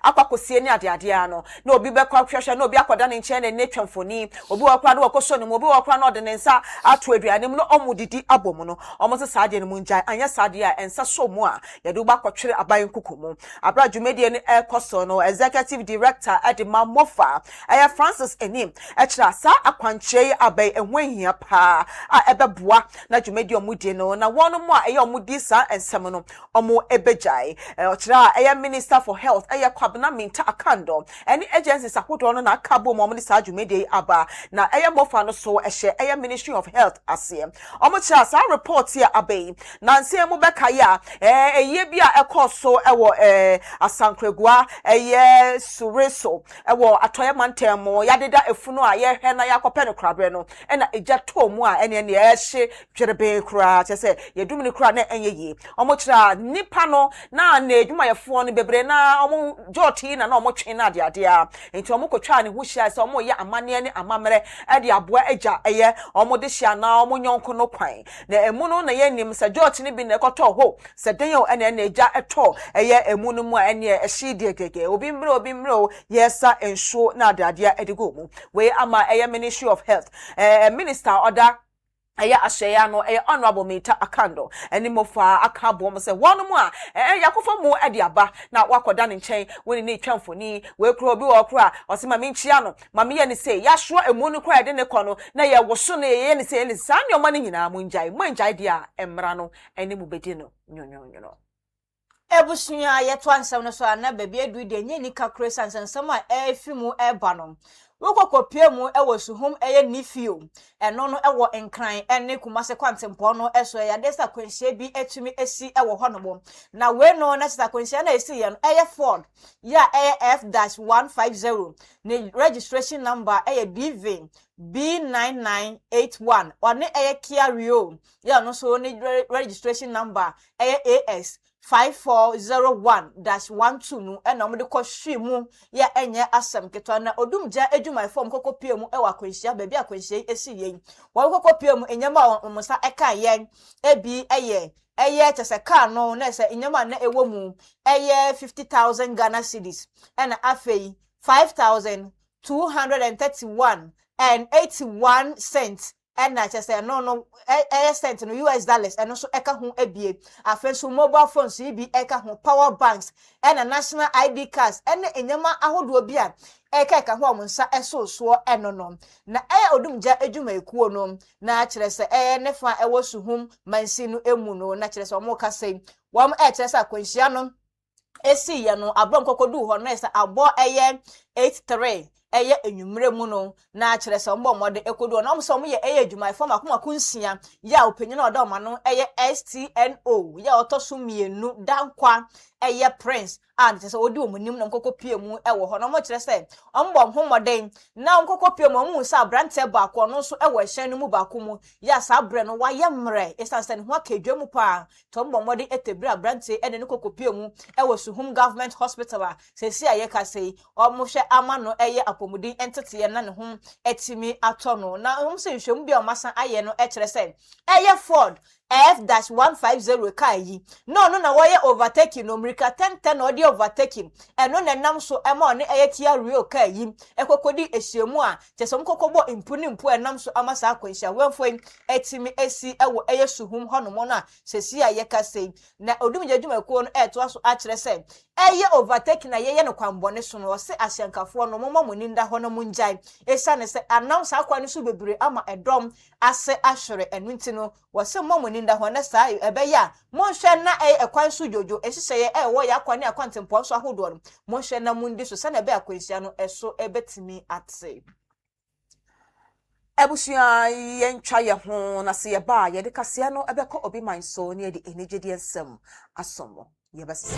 akwakosie ni ade ano na obi be kwa hwehwe na obi akoda ne nche na netwamfoni obi wakora na wakoso ne obi wakora na ode ne nsa ato aduane mu no omudidi abom no omo se saade ne mu njai anya saade a ensa so mu a ye do ba kwotwere aban kokomu abra dwumedie ne ekoso no executive director Edema Mofa Francis Enim ekira sa akwanche abai enwahia pa a ebeboa na dwumedie omudie no na wono mu a omudi sa ensem no omo ebejai okira minister for health kwabna minta akando any agencies akodo no na akabo mo de sa dwumedie aba na Mofa no so ehye Ministry of Health asem omo kira sa report here abai na nse mo beka ya eye bia ekoso ewo asankregua sureso ewo atoye mantemo yadeda efunu a ye hwe na yakope no krabre no na eja to mu a ene ne ehye dwerebe kra chese yedum ne kra na enyeyi omo kira nipa no na edwuma yefo no bebre na omo joti na omo twen na ade a enti omo kotwa ne ho hia se omo ye amane ne amamere ade aboa eja eye omo de hia na omo nyonko no kwan na emu no na ye nim se joti ne bi na ekoto ho se den yo ene na eja eto eye emu no mu a ene ehye de gege obi mre yesa ensho na ade edigo mu we ama eye Ministry of Health minister order asheya no honorable Mita Akando eni mofa akabo mo se wono mu a yakofa mu ade aba na wakoda ne nchen woni ne twamfoni we kro obi wo kro a o se ma me nchia no ma me ye ne se yahwo emu no kro de ne kono na ye woso na ye ne se ne sa ne o ma ne nyina mu njai dia emra no eni mu bedi no nyonyo Ebusunya yeto ansam no so ana baabi edu de nye ni kakure sansam a efimu eba no wokokopie mu ewosuhum eye nifio eno no ewo enkran ene kumase kwantempo no eso ya desa kwenhye bi etumi esi ewo honomo na we no na sita kwenhye na esi ye no eye Ford ya eye F-150 ne registration number eye DV B9981 one eye Kia Rio ya no so ne registration number eye AS 5401-12 no na omde kohwe mu ya enye asem keto na odumja edwuma form kokopie mu ewa kwenhia baabi akwenhia esi yen wo kokopie mu enyama omusa eka yen ebi eye chese car no na se enyama na ewo mu eye 50,000 Ghana cedis na afei 5,231.81 cents na chese no cent no US dollars eno so eka ho ebie afenso mobile phones bi eka ho power banks na national ID cards enyama ahodo bi a eka ho amunsa eso eno no na odumja edwuma ekuo no na chirese nefa ewo suhum mansi no emu no na chirese omo kase wam chirese akwanhia no esi ye no abrom kokodu ho no esa abo 83 enwumre mu no na chirese ombo mode ekodu na omso mo ye adwuma form akoma kunsia ya opanyin na oda ma no STNO ya otoso mienu dankwa eye prince and se odi omunim na nkoko pie mu ewo ho no mo kire se ombom homoden na nkoko pie mu mu sa brante ba ko no so ewo hyen no mu ba ko mu ya sa bre no wa ye mre esansen ho akedwa mu pa to mbom mode etebra brante ene ne nkoko pie mu ewo suhum government hospital a se si aye ka sei omo hwe ama no eye apomudin entete na ne ho etimi ato no na hom se hwem bi o masa aye no e kire se eye Ford F-150 car yi no na wo ye overtaking no America 10 or the overtaking eno na nam so e ma ne eyetia real car yi ekokodi ehyiemu a tesom kokobo impuni mpu enam so amasa akwanhia wenfo etimi esi ewo eyesuhum honom no a sesi aye ka sei na odum jadwumako no eto aso a kire sei eye overtaking na ye no kwambone so no se ahyankafo no momoni nda honom njai esa ne se announce akwa ne so bebre ama edom ase ahwere enu nti no wo se momoni nda ho na sa ebeya monhwe na ekwan so jojo ehihye wo ya akwa ne akwantempo so ahodo no monhwe na mundi so se na be akwanhia no eso ebetimi ate Ebusia yentwa ye ho na se ye ba ye de kase no ebekọ obi man so ne de enigedi ensem asomo ye bes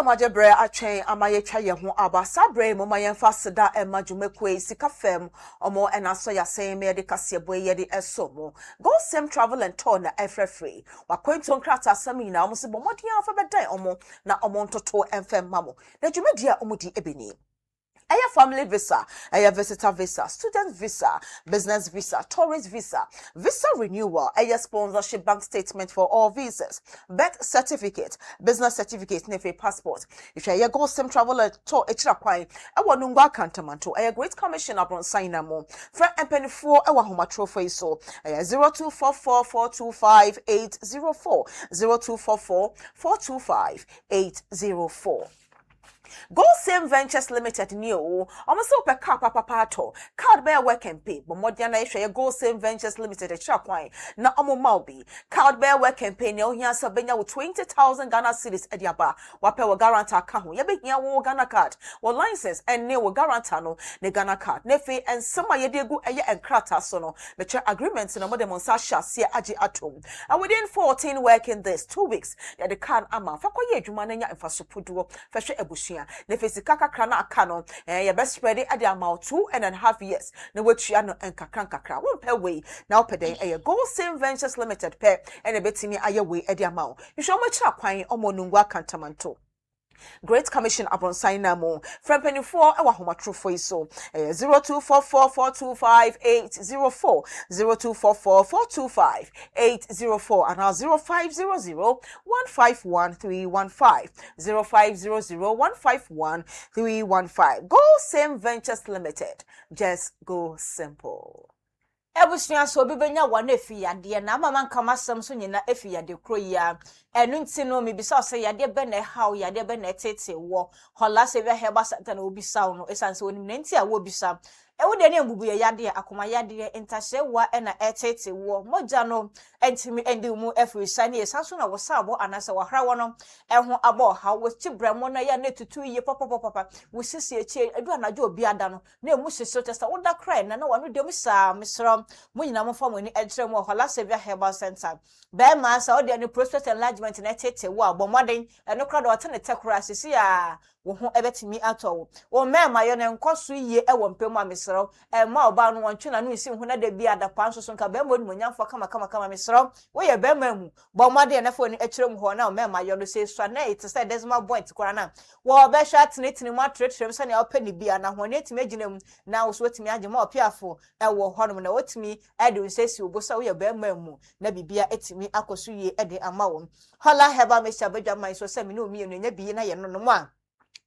Majebre atwen amaye twa ye ho aba sabre mo mayen faseda e majumekwe sika fem omo enaso ya sen me de kasebo ye de esomo go sem travel and tour na free wakwenton krata samina omo se bomodi afa bedan omo na omo ntoto emfem mamo na dwumadi a omo di ebeni Aya family visa, aya visitor visa, student visa, business visa, tourist visa, visa renewal, aya sponsorship bank statement for all visas, birth certificate, business certificate, nefe passport. If you go some travel to echirakwan, awa nungwa kantamanto, aya Great Commission abron sign mo. Fra empeni 4 awa homa trophy so, aya 0244425804, 0244425804. Go Same Ventures Limited new almost open car papa to card bear work and pay but modiana ishe Go Same Ventures Limited a chakwan na omo malbi card bear work and pay no here sabenya with 20,000 Ghana cedis ediaba wape wa guarantee account ye be here wo Ghana card wo license and ne wo guarantee no ne Ghana card nefe and some ye de go eye and krata so no meche agreements no modem sa shase agi atom and within 14 working days 2 weeks ye the card ama fa koye adwuma na nya emfasopoduo fa hwe ebusia ne fesika kakra na aka no ye best spread it at the amount 2.5 years na wetua no enkakra won pay we na opeden Go Same Ventures Limited pay and betimi aye we at the amount you show much kwan omonungwa kantamanto Great Commission abron sign mo from penny 4 ewa homa trofo so 0244425804 0244425804 and now 0500151315 0500151315 Go Same Ventures Limited, just go simple. Ebusia so bibenya wana efiyade na mama nkama sam so nyina efiyade kroya enu nti no me bisa se yade be na haw yade be na tete wo hola se be heba santa na obisa no esanse onim na nti a wo bisa ewo de ne mbubu ye yade akoma yade entahyewa na etete wo moja no entimi endi mu efrisane esanso na wo sabo anasa wo hra wo no eho abo ha wo tibramo na ya na tutu ye papa wo sisi echi edu anajo obi ada no na emu sisi testa wo da cry na wanu de misa misro mo nyina mo famo ni edre mo hola sevia herbal center be ma sa o de ni prostate enlargement na tete wo abomoden eno kra do otene tekura sisi a wo ho ebetimi ato wo mema yo ne nkoso yie ewo mpemu amisro ma oba no wonche na no isi hu na da bi adapa nso so nka be ma odum nyamfo kama misro wo ye be ma mu bomode na fo ni ekirem ho na mema yo no se swa na it say decimal point kwara na wo be hwa tinetini mu atretrem se na opani bia na ho na etimi aginam na wo so etimi agema opiafo ewo honom na otimi ade nsesi obosa wo ye be ma mu na bibia etimi akoso yie ede ama wo hala heba me shabadwa man so se me no mi no nya bi na ye no no a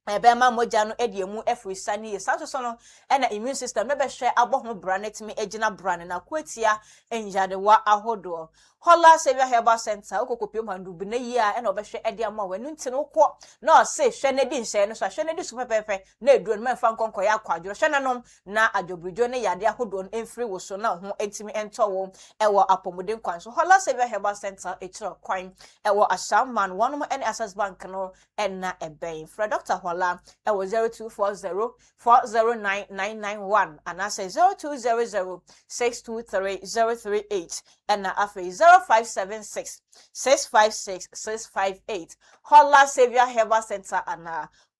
ebema moja no ediemu efri sani ye sanso so no na immune system mebe hwe aboho bra netimi egina bra na kwatia enjade wa ahodo Hola Savior Herbal Center okokopio mandu bi na yi a na obehwe ede ama wanu nti no kwo na o se hwe na di nhye no so hwe na di super pepe na eduro no mfa nkonko ya kwadwo hwe na nom na adobrujo ne yade ahodo no emfiri wo so na ho entimi entowo ewo apomuden kwan so Hola Savior Herbal Center echiro kwan ewo Ashaman one mo access bank no na eben for Dr. Hola ewo 0240 409991 and I say 0200 623 038 and afe 0576 656 658 Hola Savior Herbal Center and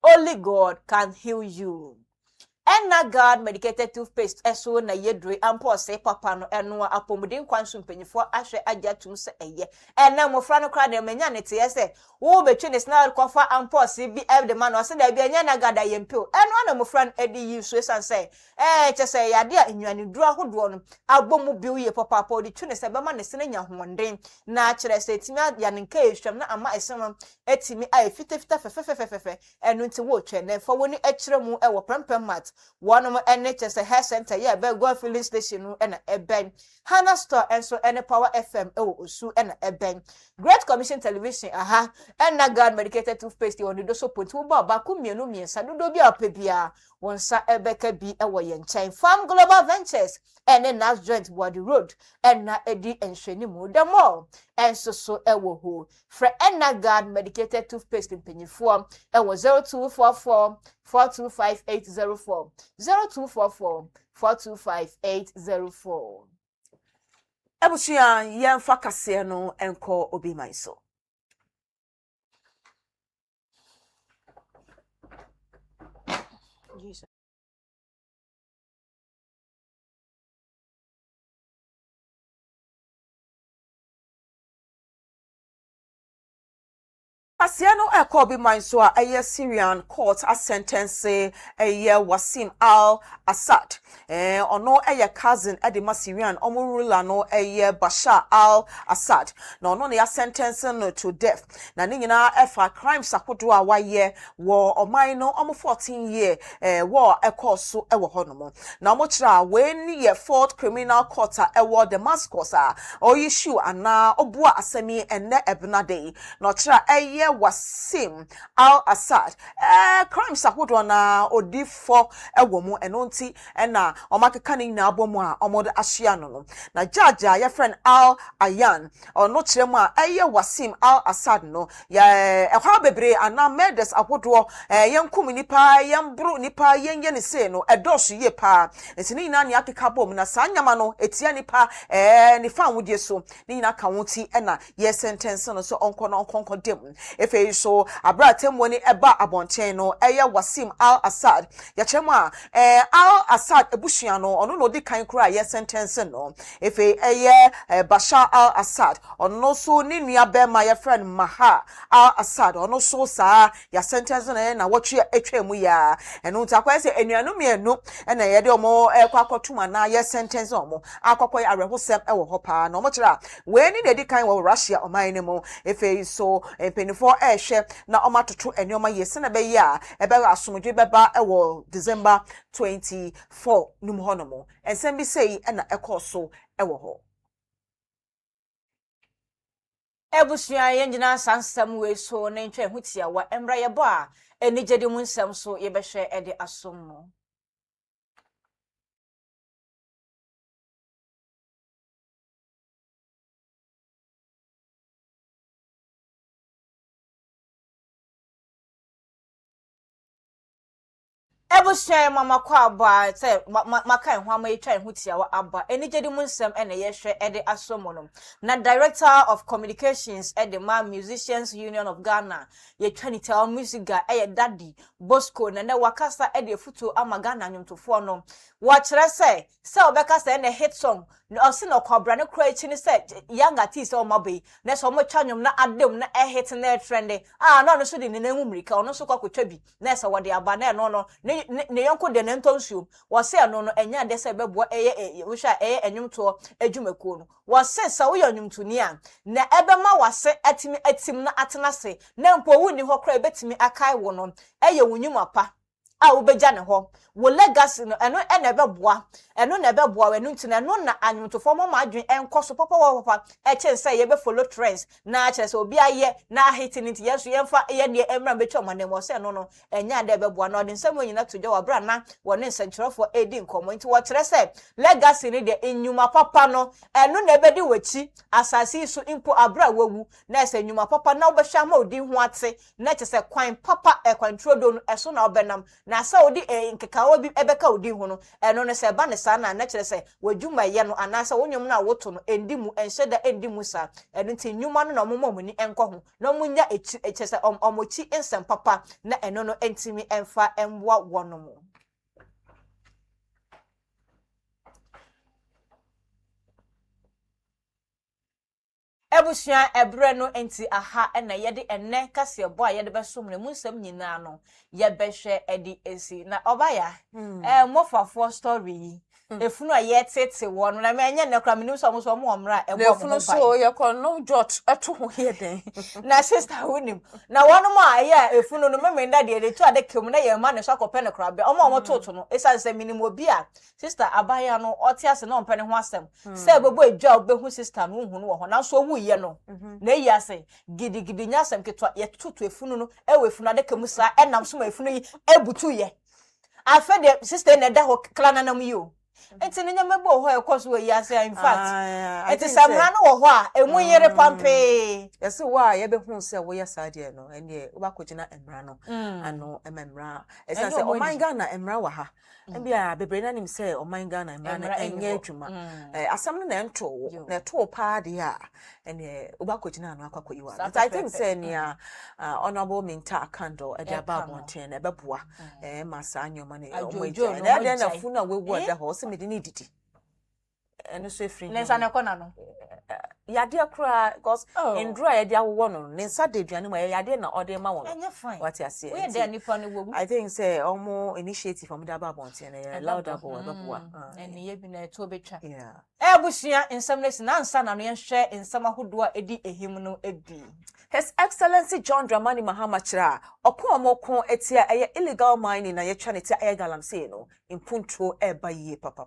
only God can heal you. Enna God medicated toothpaste eso na yedre ampo se papa no eno apomuden kwanso mpanyifo ahwe ajatum se eye enna mofra no kra na menya ne te se wo betwe ne snal kofa ampo se bi the man o se da bi enya na gada yempio eno na mofra no edi yi so san se chese yade a enwane duru ahodo no abomu biu ye papa pa odi twe ne se be ma ne se nya honden na kire se timi ya ne nka ehwam na ama esem etimi ai fitafita fefefefefe eno nti wo twe ne fa woni akire mu e wo prempem mat one of NHS hair center yeah be go filling station and eben Hana store and so any power FM osu and eben Great Commission Television and na God medicated toothpaste on the so put ba ku mienu miensa do bi apebia wonsa ebeka bi ewo ye nchen Farm Global Ventures and then Nas Joint Body Road and na edi enhwani mu the mall and so ewo ho for na God medicated toothpaste mpanyifo ewo 0244 425804 0244 425804 Ebushia yemfa kase no enko obi maiso Jesus Asiano ekobi manso a eye Syrian court a sentence eye Wasim al-Assad ono eye cousin edema Syrian omo ruler no eye Bashar al-Assad na ono ne ya sentence no to death na ne nyina efa crimes akodo a waye wo oman no omo 14 year war ekoso ewo honomo na omo kira when ye fourth criminal court ewo Damascus o issue ana obua asemi enne ebnade no kira eye Wasim al-Assad crimes akodo na odifo ewo mu enonti na omakeka ni na abomu a omodo ahia no na judge ya friend al-Ayan ono kire mu a eye Wasim al-Assad no ya ehwa bebre ana murders akodo yenkum nipa yembru nipa yenye ne se no edoso ye pa ntini na ne akeka bom na sanyama no etia nipa ni fa wudie so ni na ka woti na ye sentence no so onko dem efe so abratem woni eba abonten no eye Wasim al-Assad ya chemu a al-Assad ebushia no ono no di kan kura ye sentence no efe eye Bashar al-Assad ono so ni nua be ma ye friend Maha al-Assad ono so sa ya sentence na wotwe etwemu ya eno ntakwa se enuanu mienu na ye de omo kwakotuma na ye sentence omo akwakoy arehosem ewo hopa na omo kira we ni de kan wo Russia oman ne mo efe so penifo ehwe na omatoto enioma yesi na be ya ebe asomdwe beba ewo December 24 num honomo ensem bi sei na ekoso ewo ho Ebushia yenjina sansam we so ne ntwe hutia wa emra ye bo a enigede mu nsem so ye behwe ede asom Ebushia mama kwa aba say maka ho ama etwa hutia wa aba enigede mu nsem ene ye hwe ede asom no na director of communications at the Musicians Union of Ghana ye tell music guy daddy Bosco na wakasa ede futo ama Ghana nyomtofo no wa kire say obekasa ene hit song no ose no kwabra ne kura echi ni say young artist o mabe na so mo twanwom na adem na hit na trend no so de ne namu mrika ono so kwakotwa bi na so wode aba na no ne yonko de nentonsuo wo se no enya de se bebo wo hwa enwumto adwumakuo no wo se sa wo yonwumtuni a na ebema wase atim na atenase na mpo wu ni ho kra ebetimi akai wo no wunwuma pa a wo beja ne ho wo legacy no eno na ebeboa wenu ntina no na anwumtofo mo ma adwen enkoso papa wo papa chense ye be follow trends na chense obi aye na hit ni yeso yemfa ye ne emra betwa manem wo se no enya de ebeboa na odinsem nyina tojo wa bra na wo ne nsenkyerefo edi nkomo nti wo kire se legacy ni de enwuma papa no eno na ebedi wachi asasi so impo abra wawu na se enwuma papa na wo be hwa ma odi ho ate na chese kwan papa kwantrodo no eso na obenam na sa odi nkekawo bi ebeka odi ho no eno ne se ba ne sa na kire se wadwuma ye no anasa wonwom na woto no endimu enhyeda endimu sa eno nti nwuma no na momomuni enko ho na munya echese omochi ensem papa na eno no entimi emfa emwa wonomo Ebusua ebre no enti aha na yede enne kase bo a yede besom ne munsam nyina no ye behwe edi esi na obaya mofafo story efunu a yetete wo no na me anya ne kra menim so mo omra ebo mo efunu so ye no jot eto ho ye den na sister wonim na wono mo aya efunu no me nda de tu ade kem na ye ma ne so akopɛ ne kra be omo toto no esan se minim obi a sister abaya no otiase na ompe ne ho asem se bebo edwa obehu sister no hu no wo ho na so wu ye no na yi ase gidigidi nya asem ketwa ye toto efunu no ewe efunu ade kem sa enam so ma efunu yi ebutu ye afa de sister na da ho klana nam yi o enti ne nyamebo ho ekoso we yase in fact enti samra no wo ho a emu yere pampe yese wa ye be hu se wo yasa de no ene wo ba kogina emra no ano emra esa se oman Ghana emra wa ha bia bebre na nim se oman Ghana emra na enye adwuma asam no na ento na to pa de a ene wo ba kogina no akwakoyi wa I think say nia honorable Minta Kando e dia ba bonten na beboa masa anyoma ne omojo na fu na we wo da ho se me ni didi eno so free lensa ne kona no yade akra because endura yade awo no nensa de aduane ma yade na ode ma wono what you say we dey nipa no wogu I think say almost initiative from the babonte na loud up or babua eni ye bi na to betwa ebusua insamness na ansa na no yenhwe insama hodo edi ehim no edi His Excellency John Dramani Mahama Chira okomoko etia illegal mining na yetwa ne tia galamsey no impunto eba ye papa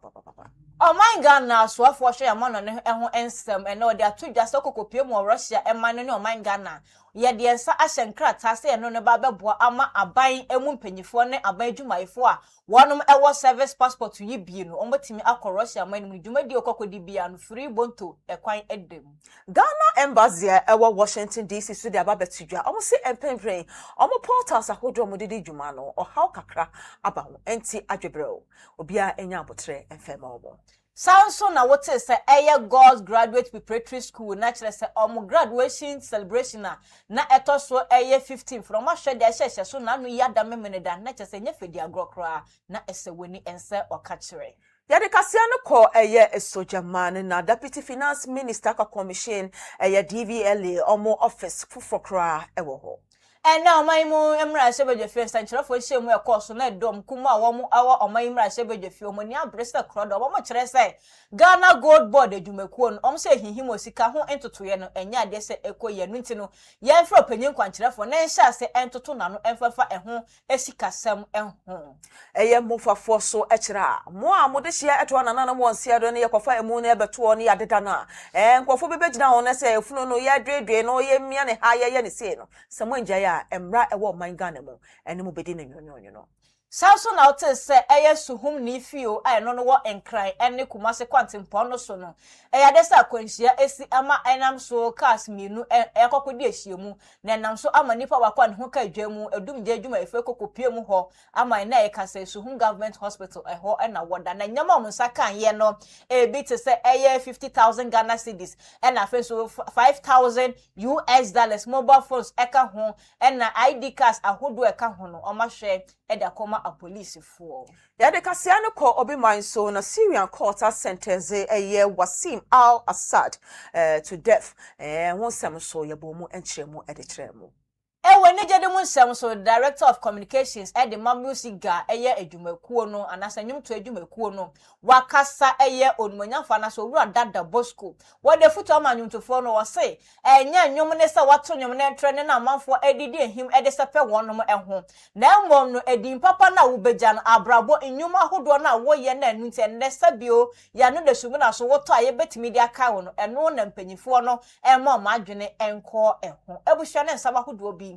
my Ghana so afo hwe ya ma no ne ho ensem e no de atodwa so kokopie mu Russia e ma no ne my Ghana ye de ensa ahyenkra ta se no ne ba beboa ama aban emu mpanyifo ne aban adwumaifo a wonom ewo service passport yi bi no omotimi akọ Russia man mu dwumadi okokodi bia no free bonto ekwan edem Ghana embassy ewo Washington DC so de ababetudwa omo se empempren omo portals akodo omo didi dwuma no o haw kakra aba ho enti adwebrɛw obia enya abotre enfema obo Samson na what is a God's Graduate Preparatory School naturally say graduation celebration na eto so 15 from a shade share so na no yada memene da na chese nya fedi agrokra na ese weni ense okachire Yade kasia no ko soja man na Deputy Finance Minister ka commission DVLA omo office fufokra ewo ho And now my mo emra sebeje first and chira for shame we course na dom kuma awo omai emra sebeje fi omoni abresa krodo omo kire say Ghana Gold Board adwumakuo no say hihim osika ho entotoye no enya ade se ekoye no ntino ye mfra panyin kwankyerefo na ensha se entoto na no emfafa eho esikasam eho mofafo so ekira mo a mo de hia eto na na mo nsia do ne yekofa emu na ebeto ne yadeda na nkofo bebegina ho na se efuno no ye dredwe no ye mia ne ha ye ne se no se mo nja emra ewo man Ghana mo ene mo bedi na nyonyo no Samson na ote se suhum ni fio no no wo enkran ene kumase kwantempo no so no de sa kwanhia esi ama enam so cars mienu ekokodi ahiemu na enam so ama nipa wakwa ne ho ka adwamu edumje adwuma efe kokopie mu ho ama na ye kasa suhum government hospital ho na woda na nyama mo saka ye no bi te se 50,000 Ghana cedis na fe so 5,000 US dollars mobile phones eka ho na ID cards ahodo eka ho no o ma hwe da koma a police for Yade kasia no ko obi man so na Syrian court has sentenced Wasim al-Assad to death won sam so yebomu enchiremu editremu Ewe ne jede mu nsem so director of communications the ma music ga eye adwumakuo no anasa nwumto adwumakuo no wakasa eye onumonyamfa na so wura dada bosco wo de futo amanyumtofo no wo se enya nwum ne se wato nwum ne entre ne na amanfo edidi ehim ede sepe wonom eho na mmom no edin papa na wo beja no abrabo nwum ahodo na wo ye na anu nte ne sabio ya no de sumu na so woto aye betimi dia ka wo no eno na mpanyifo no ema ma adwene enko eho ebusua ne nsaba ahodo bi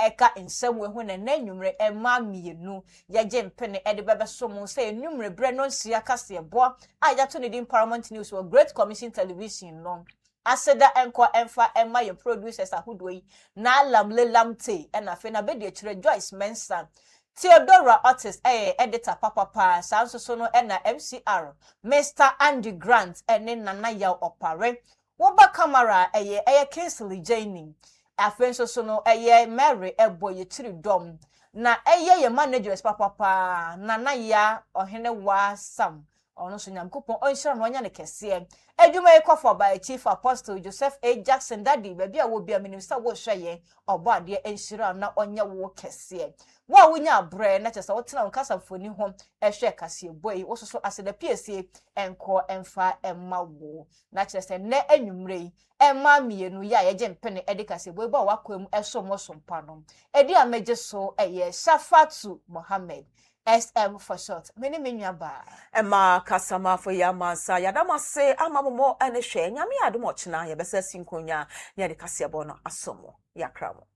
eka nsem we hu na nanwumre ema mienu yeje mpene ede bebe so mu se enwumre bre no nsia kase ebo a yato ne din Paramount News or Great Commission Television no aseda enko emfa ema ye producers ahodo yi na lamle lamte na fe na be de kire Joyce Mensa Theodora Otis editor papa sanso so no na MCR Mr. Andy Grant ene nana ya opare wo ba camera Kingsley Janie afenso so no Mary eboye tiri dom na ye managers papa nana ya ohene wa sam ono so nyamkopon onhira no nya ne kese adwuma ekofo by Chief Apostle Joseph A Jackson daddy baby a wo bia minister wo hweye obo ade enhira na onya wo kese wa wunya bre na chese wo tena nkasa foni ho ehwe kase boy wo so aseda PSA enko emfa emma wo na chese ne anwumre emma mienu ya yeje mpene ede kase boy ba wakwam esomosompa no edi ameje so Shafatu Mohammed SM for short. Many ba. Emma kasama for yamansa yadama se amamomo ene hwe nyame adomo chena ye besa sinkonya ne de kase bono asomo yakramo.